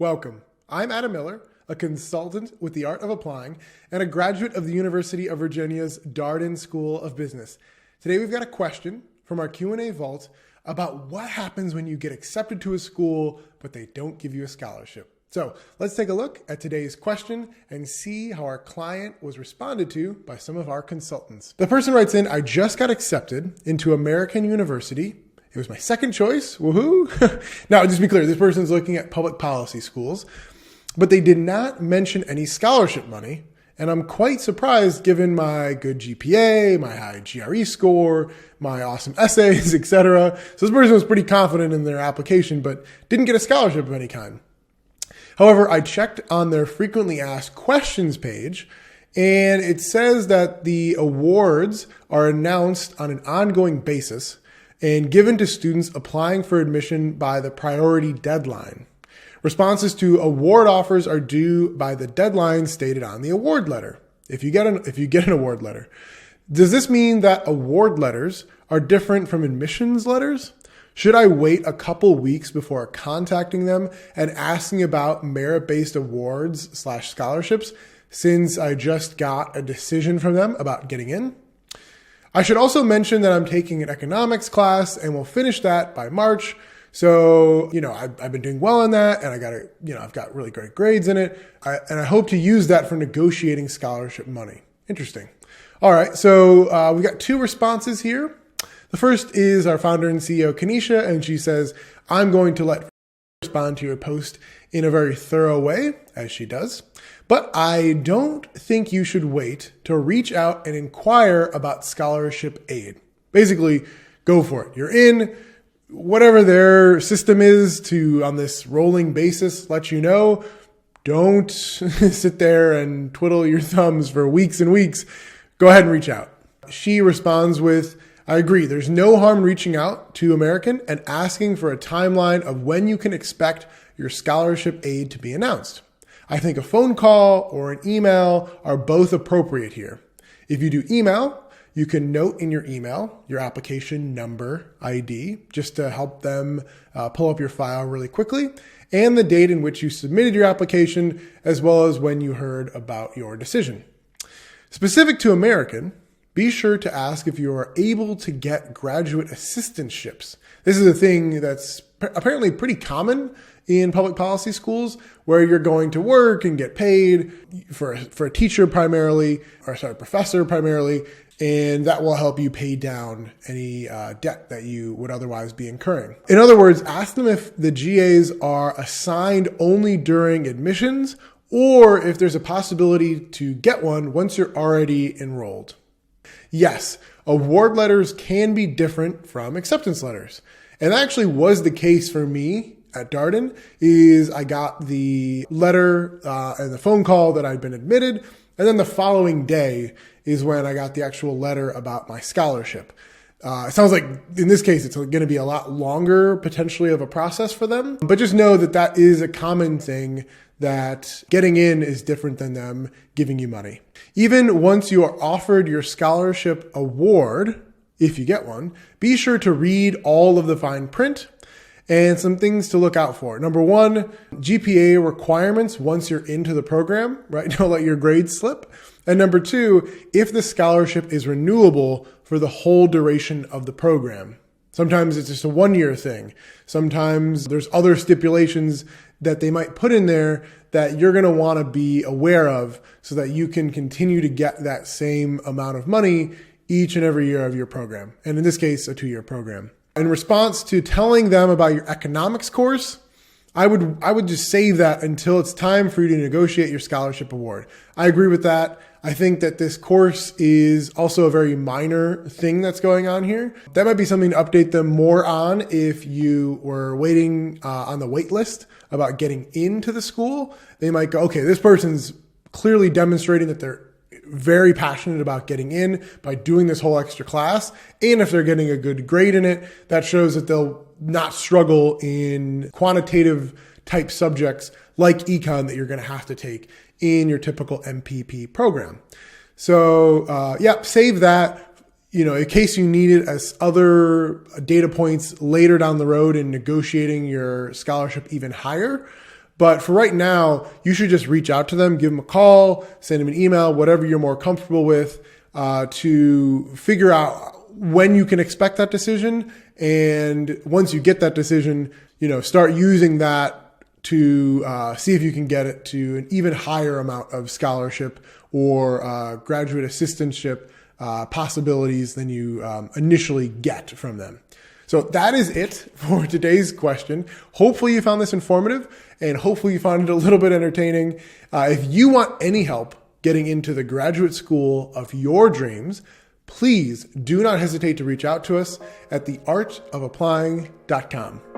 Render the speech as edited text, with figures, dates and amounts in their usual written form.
Welcome. I'm Adam Miller, a consultant with the Art of Applying and a graduate of the University of Virginia's Darden School of Business. Today we've got a question from our Q&A vault about what happens when you get accepted to a school but they don't give you a scholarship. So let's take a look at today's question and see how our client was responded to by some of our consultants. The person writes in, I just got accepted into American University. It was my second choice. Woohoo! Now, just to be clear, this person's looking at public policy schools, but they did not mention any scholarship money. And I'm quite surprised given my good GPA, my high GRE score, my awesome essays, etc. So this person was pretty confident in their application, but didn't get a scholarship of any kind. However, I checked on their frequently asked questions page, and it says that the awards are announced on an ongoing basis and given to students applying for admission by the priority deadline. Responses to award offers are due by the deadline stated on the award letter. If you get an award letter. Does this mean that award letters are different from admissions letters? Should I wait a couple weeks before contacting them and asking about merit-based awards/scholarships since I just got a decision from them about getting in? I should also mention that I'm taking an economics class and will finish that by March. So, I've been doing well in that and I've got really great grades in it. And I hope to use that for negotiating scholarship money. Interesting. All right. So we've got two responses here. The first is our founder and CEO, Kanisha, and she says, I'm going to let respond to your post in a very thorough way, as she does. But I don't think you should wait to reach out and inquire about scholarship aid. Basically, go for it. You're in. Whatever their system is to, on this rolling basis, let you know. Don't sit there and twiddle your thumbs for weeks and weeks. Go ahead and reach out. She responds with, I agree. There's no harm reaching out to American and asking for a timeline of when you can expect your scholarship aid to be announced. I think a phone call or an email are both appropriate here. If you do email, you can note in your email your application number ID just to help them pull up your file really quickly, and the date in which you submitted your application, as well as when you heard about your decision. Specific to American, be sure to ask if you are able to get graduate assistantships. This is a thing that's apparently pretty common in public policy schools, where you're going to work and get paid for a teacher professor primarily, and that will help you pay down any debt that you would otherwise be incurring. In other words, ask them if the GAs are assigned only during admissions or if there's a possibility to get one once you're already enrolled. Yes, award letters can be different from acceptance letters. And that actually was the case for me at Darden. I got the letter and the phone call that I'd been admitted. And then the following day is when I got the actual letter about my scholarship. It sounds like in this case, it's going to be a lot longer potentially of a process for them. But just know that that is a common thing, that getting in is different than them giving you money. Even once you are offered your scholarship award, if you get one, be sure to read all of the fine print and some things to look out for. Number one, GPA requirements once you're into the program, right? Don't let your grades slip. And number two, if the scholarship is renewable for the whole duration of the program. Sometimes it's just a one-year thing. Sometimes there's other stipulations that they might put in there that you're going to want to be aware of so that you can continue to get that same amount of money each and every year of your program. And in this case, a 2-year program. In response to telling them about your economics course, I would just save that until it's time for you to negotiate your scholarship award. I agree with that. I think that this course is also a very minor thing that's going on here. That might be something to update them more on if you were waiting on the wait list about getting into the school. They might go, okay, this person's clearly demonstrating that they're very passionate about getting in by doing this whole extra class. And if they're getting a good grade in it, that shows that they'll not struggle in quantitative type subjects like econ that you're going to have to take in your typical MPP program. So save that, in case you need it as other data points later down the road in negotiating your scholarship even higher. But for right now, you should just reach out to them, give them a call, send them an email, whatever you're more comfortable with, to figure out when you can expect that decision. And once you get that decision, start using that to see if you can get it to an even higher amount of scholarship or graduate assistantship possibilities than you initially get from them. So that is it for today's question. Hopefully you found this informative and hopefully you found it a little bit entertaining. If you want any help getting into the graduate school of your dreams, please do not hesitate to reach out to us at theartofapplying.com.